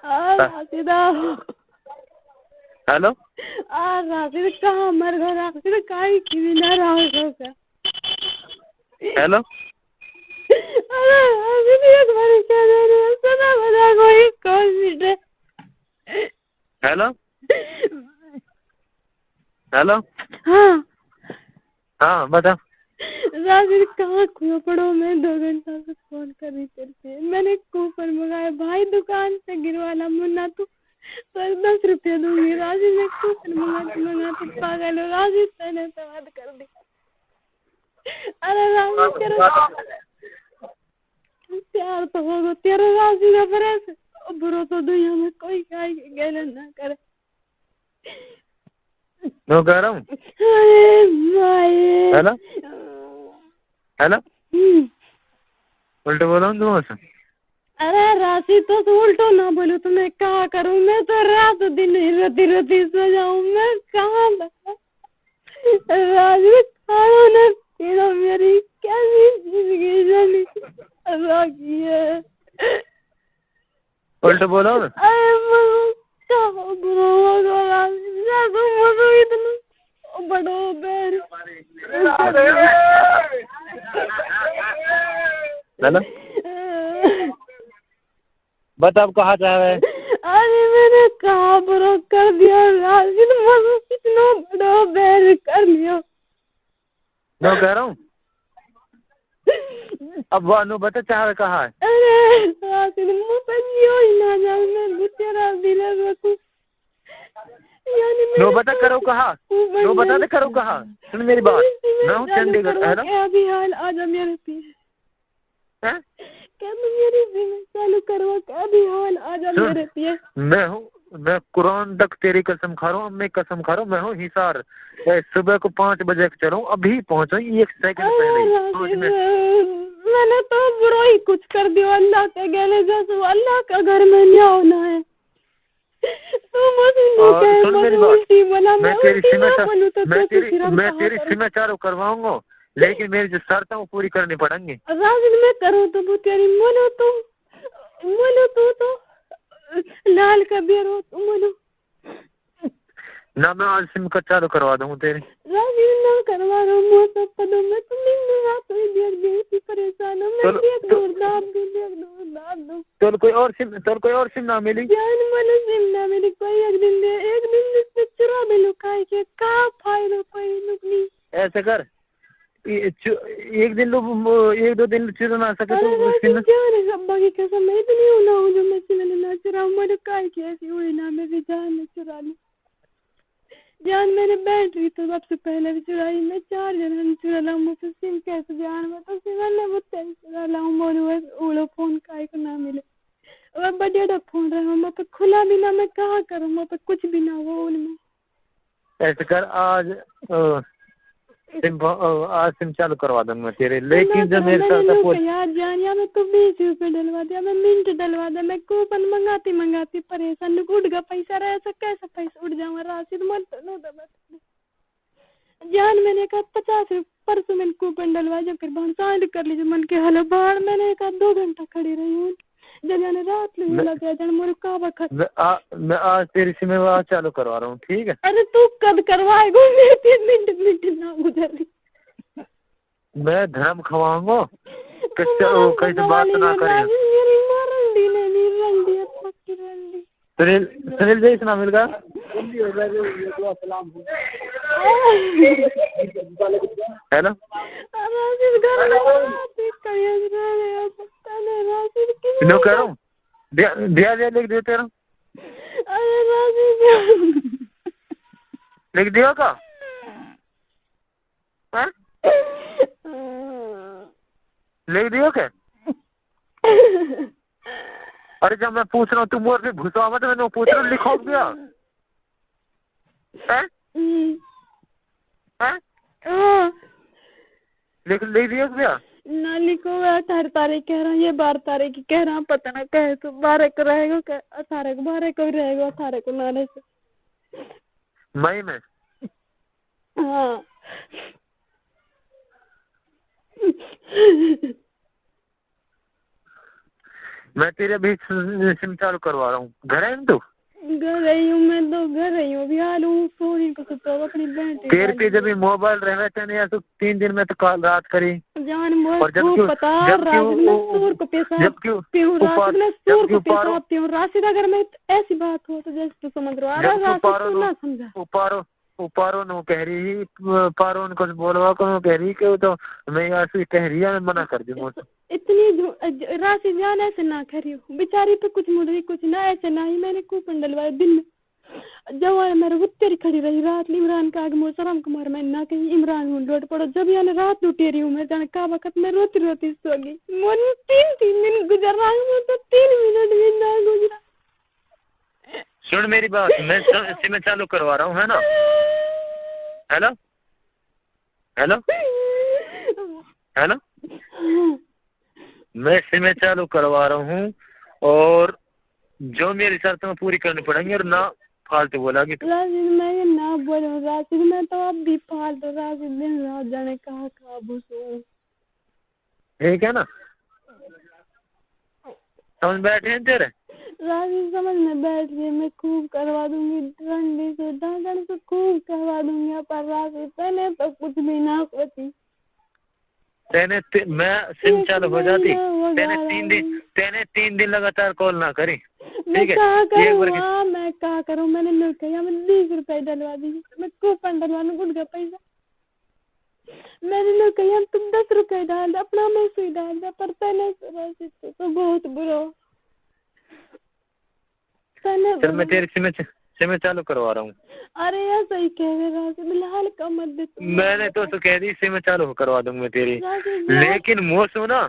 Rashida hello Rashid कहाँ मर गया राशिद काहे की बिना रहो का हेलो अरे राशिद एक बार क्या दे रहे सुना बता कोई कौन मिटे हेलो हेलो हाँ हाँ बता राशिद कहाँ खुआ पड़ो मैं 2 घंटा से फोन कर रही तेरे मैंने कूपन मंगाया भाई दुकान से गिरवाना मुन्ना तू तो 10 रुपये दूंगी राशिद ने कूपन मंगाते पागल हो राशिद मैंने तो हद कर दी अरे राशिद तेरा प्यार तो होगा तेरा राशिद पर ऐसे बुरा तो दुनिया में कोई खाई के गले ना करे मैं कह रहा हूँ अरे भाई हेलो हेलो उल्टे बोला हूँ तुमसे अरे राशि तो उल्टो ना बोलो तो मैं क्या करूँ मैं तो रात दिन रोती रोती सो जाऊँ मैं कहाँ राशि खाओ ना पीड़ो मेरी कैसी जिंदगी जानी राखी है उल्टे बोला हूँ अरे मरो कहाँ बुरा होगा राशि जादू मरो इतना बड़ो बैर हेलो बता अब कहाँ जा रहे अरे मैंने कहाँ बुरा कर दिया राशिद मरो कितना बड़ा बैर कर लिया मैं कह रहा हूँ अब वो अनु बता चाह कहाँ है अरे राशिद मुझे जियो ही ना जाओ मैं तेरा दिल रखूं नो बता करो कहाँ नो बता दे करो कहाँ सुन मेरी बात मैं हूँ चंडीगढ़ है ना अभी हाल आजा मेरे पिए क्या तुम मेरी जिम्में चालू करवा क्या भी हाल आजा मेरे पिए मैं कुरान तक तेरी कसम खा रहा हूँ मैं कसम खा रहा हूँ मैं हूँ हिसार सुबह को 5 बजे चलो अभी पहुँचो 1 सेकंड पहले मैंने तो बुरा ही कुछ कर दिया अल्लाह के गले जैसे अल्लाह का घर में नहीं होना है सुन मेरी बात मैं तेरी सीमा चालू करवाऊंगा लेकिन मेरी जो शर्त है वो पूरी करनी पड़ेंगी राशिद में करूँ तो वो तेरी मोनो तो लाल का बेरो तुम मोनो ना मैं आज सिम का चालू करवा दूंगा तेरी राशिद ना करवा रहा हूँ तो पदों में तुम नहीं रात में देख परेशान हूँ मैं देख दो तो कोई और सिम ना मिली जान मन सिम ना मिली कोई एक दिन जिससे चुरा भी लुकाई के का फायदा कोई नुकनी ऐसे कर एक दो दिन चुरा ना सके तो सिम क्या रे अब्बा की कसम मैं इतनी होना हूँ जो मैं सिम ना चुरा मेरे काय की ऐसी हुई ना मेरी जान चुरा ली जान मैंने बैटरी तो सबसे पहले भी चुराई मैं 4 जन चुरा लाऊं मुझसे सिम कैसे जान में तो सिम ने मुझसे चुरा लाऊं मोरू उड़ो फोन काय को ना मिले अब बड़ा फोन रहा मैं पे खुला भी ना मैं कहाँ करूँ मैं पे कुछ भी ना हो उनमें ऐसे कर आज सिम चालू करवा दूंगा तेरे लेकिन जब मेरे साथ यार जान या मैं तो 20 रुपये डलवा दिया मैं मिंट डलवा दिया मैं कूपन मंगाती परेशान उड़ गया पैसा रहा ऐसा कैसा पैसा उड़ जाऊंगा राशिद मत नो दबा जान मैंने कहा 50 रुपये परसों मैंने कूपन डलवा जब फिर बहन शांत कर लीजिए मन के हलो बाहर मैंने कहा 2 घंटा खड़ी रही हूँ जब जाने रात में लगा जाने मोर का वक्त मैं आज तेरी सिम आज चालू करवा रहा हूँ ठीक है अरे तू कब करवाएगा मेरे 3 मिनट ना गुजर रही मैं धर्म खवाऊंगा कैसे बात ना करें सुनील जी इतना मिल गया हेलो नो कह रहा हूँ दिया लिख दियो तेरा लिख दियो का लिख दियो क्या अरे जब मैं पूछ रहा हूँ तुम और भी घुसा मत मैंने पूछ रहा हूँ लिखो दिया लिख दियो क्या ना लिखो 18 तारीख कह रहा हूँ ये 12 तारीख कह रहा हूँ पता ना कहे तो 12 को रहेगा 18 को 12 को रहेगा 18 को लाने से मई में हाँ मैं तेरे अभी सिम चालू करवा रहा हूँ। घर है तू? घर रही हूँ मैं, तो घर रही हूँ अभी। हाल हूँ फोन को सुता अपनी बैटरी तेरे पे जब मोबाइल रहे थे या तो 3 दिन में तो काल रात करी जान मोर को पता। राशिद में सूर को पेशाब पीऊँ, राशिद में सूर को पेशाब पीऊँ। राशिद अगर मैं ऐसी बात हो तो जैसे तू समझ रहा है, राशिद तू ना समझा। उपारो नो कह रही पारो उनको बोलवा को कह रही कि तो मैं ऐसे कह रही है, मैं मना कर दूंगा। इतनी राशि जान ऐसे ना करी हो बेचारी पे कुछ मुड़ रही कुछ ना, ऐसे ना ही मैंने कूपन डलवाया दिन में। जब आया मेरे उत्तरी खड़ी रही रात इमरान का आगे मोसराम कुमार मैं ना कहीं इमरान हूँ लोट पड़ो। जब यानी रात लुटे रही हूँ मैं जाने का वक्त मैं रोती रोती सो गई। मन 3 दिन गुजर रहा हूँ तो 3 मिनट भी ना गुजरा। सुन मेरी बात, मैं सिम चालू करवा रहा हूँ है ना। हेलो हेलो हेलो, मैं सिम चालू करवा रहा हूँ और जो मेरी शर्तें पूरी करनी पड़ेंगी और ना फालतू बोला कि राशिद मैं ये ना बोलूँ। राशिद मैं तो अब भी फालतू राशिद दिन रात जाने कहाँ काबू सो। ठीक है ना, समझ बैठे हैं तेरे? राशिद समझ में बैठ गई। मैं खूब करवा दूंगी ठंडी से ढंढन से खूब करवा दूंगी। पर राशिद पहले तो कुछ भी ना सोची। मैं सिम चालू हो जाती तेने 3 दिन लगातार कॉल ना करी। मैं क्या करूँ, मैं क्या करूँ। मैंने नहीं कहा मैं 20 रुपए डलवा दी। मैं कूपन डलवाने गुड़ का पैसा मैंने नहीं कहा तुम 10 रुपए डाल दे अपना मैं सुई डाल दे। पर पहले राशिद तो बहुत बुरा। चल मैं तेरी सिम चालू करवा रहा हूँ। अरे ऐसा ही कह रहे राशिद बिल्हाल का मत दे। मैंने तो कह दी सिम चालू करवा दूंगा तेरी, लेकिन मोसो ना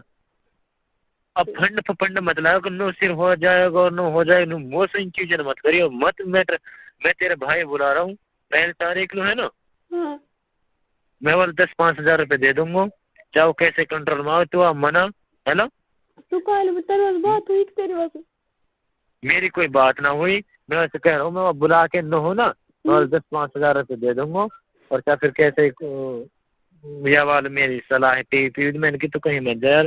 अब फंड मत लाओ कि नो सिर हो जाएगा और नो हो जाएगा। मोसो इन चीजें मत करियो मत। मैं तेरे भाई बुला रहा हूँ 1 तारीख को है ना। हाँ। मैं वो 10-5 हजार रुपए दे दूंगा, चाहो कैसे कंट्रोल में आओ तो आप मना है ना। तू कल तेरे बात हुई तेरी बात मेरी कोई बात ना हुई। मैं वैसे कह रहा हूँ मैं बुला के न हो ना और 10-5 हजार रुपये दे दूंगा और क्या फिर कैसे या वाल मेरी सलाह है टीवी मैंने की तो कहीं मत जाए यार।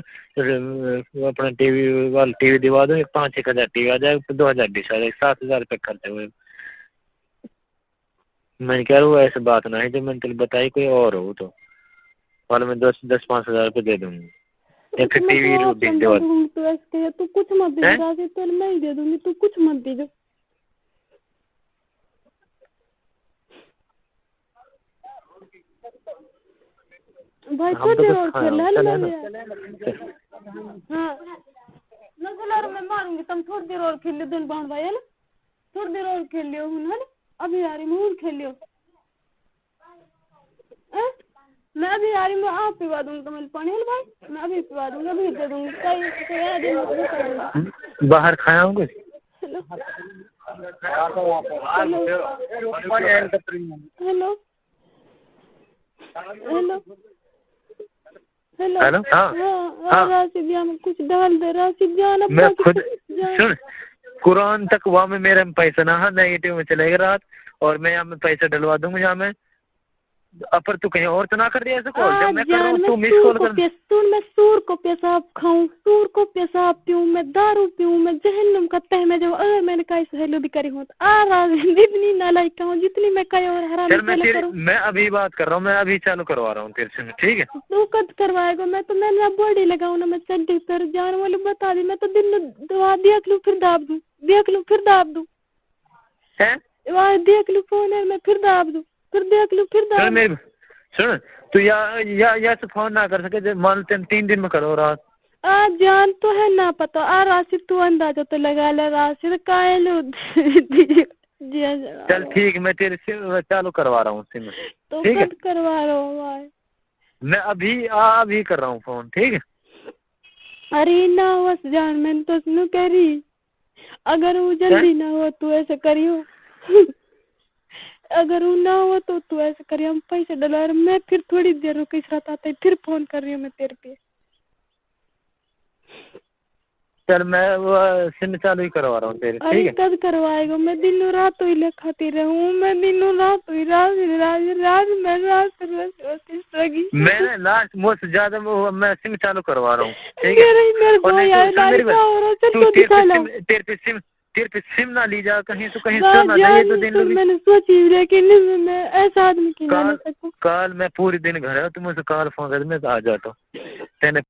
अपना टीवी वाला टीवी दिवा दो 5-1 हजार टीवी आ जाएगा 2 हजार डिश आ जाएगा 7 हजार रुपये खर्चे हुए। मैंने कह रहा हूँ ऐसे बात ना है जो मैंने तुझे बताई कोई और हो तो वाले मैं 10-5 हजार रुपये दे दूंगी या फिर टीवी डिश दिवा दूँ। तू कुछ मत दे तो मैं ही दे दूंगी। तू कुछ मत दीजिए भाई। थोड़ी देर और खेल हाँ मैं मारूंगी। तुम थोड़ी देर और खेल लो दोनों बहन भाई है ना। थोड़ी देर और खेल लियो है ना। अभी आ रही मैं खेल लियो। मैं अभी आ रही मैं आप पिवा दूंगी तुम्हें पानी है भाई। मैं अभी पिवा दूंगी अभी दे दूंगी। बाहर खाया हूँ कुछ। Hello hello hello hello hello. हाँ राशिद में कुछ डाल दे राशिद जान। मैं खुद सुन कुरान तक वहाँ में मेरे में पैसा ना नेगेटिव में चलेगा रात और मैं यहाँ में पैसा डलवा दूंगा। यहाँ में अपर तू कहीं और तो ना कर दिया ऐसे कॉल जब मैं कर रहा हूँ तू मिस कॉल कर। मैं सूर को पेशाब खाऊं सूर को पेशाब पीऊं मैं दारू पीऊं मैं जहन्नुम का तह में जाऊं। अगर मैंने कहा सहेलो भी करी हो तो जितनी नालायक हूँ जितनी मैं कहीं और हराम करूं। मैं अभी बात कर रहा हूँ मैं अभी चालू करवा रहा हूँ तेरे से ठीक है। तू कद करवाएगा। मैं तो मैंने बॉडी लगाऊं ना मैं चड्डी तर जान वाले बता दी। मैं तो दिन में दवा देख लूं फिर दाब दूं देख लूं फिर दाब दूं वहाँ देख लूं फोन है मैं फिर दाब दूं फिर देख लूं फिर दाब। सुन तू या से फोन ना कर सके मान 3 दिन में करो रात। जान तो है ना पता राशिद तू अंदाजा तो लगा ले राशिद काहे लो। चल ठीक मैं तेरे से चालू करवा रहा हूँ सिम तो ठीक है। करवा रहा हूँ भाई मैं अभी कर रहा हूँ फोन ठीक है। अरे ना हो जान मैंने तो सुनो कह रही अगर वो जल्दी ना हो तो ऐसे करियो। अगर वो ना हो तो तू ऐसे करिए हम पैसे डला मैं फिर थोड़ी देर रुक इस रात आते फिर फोन कर रही हूँ मैं तेरे पे। चल मैं वो सिम चालू ही करवा रहा हूँ तेरे, अरे ठीक है। कद करवाएगा? मैं दिनों रात तो ही खाती रहूँ, मैं दिनों रात तो ही रात मैं रात सगी मैंने लास्ट मुझसे ज्यादा मैं सिम चालू करवा रहा हूँ, ठीक है। मेरे और नहीं भाई तो मेरी बात, तू तेरे पे सिम ना ली जा कहीं, तो कहीं सो ना जाइए तो दिन लोगी। मैंने सोची लेकिन मैं ऐसा आदमी की ना कल मैं पूरे दिन घर है, तू मुझसे कल फोन कर, मैं आ जाता हूँ तेने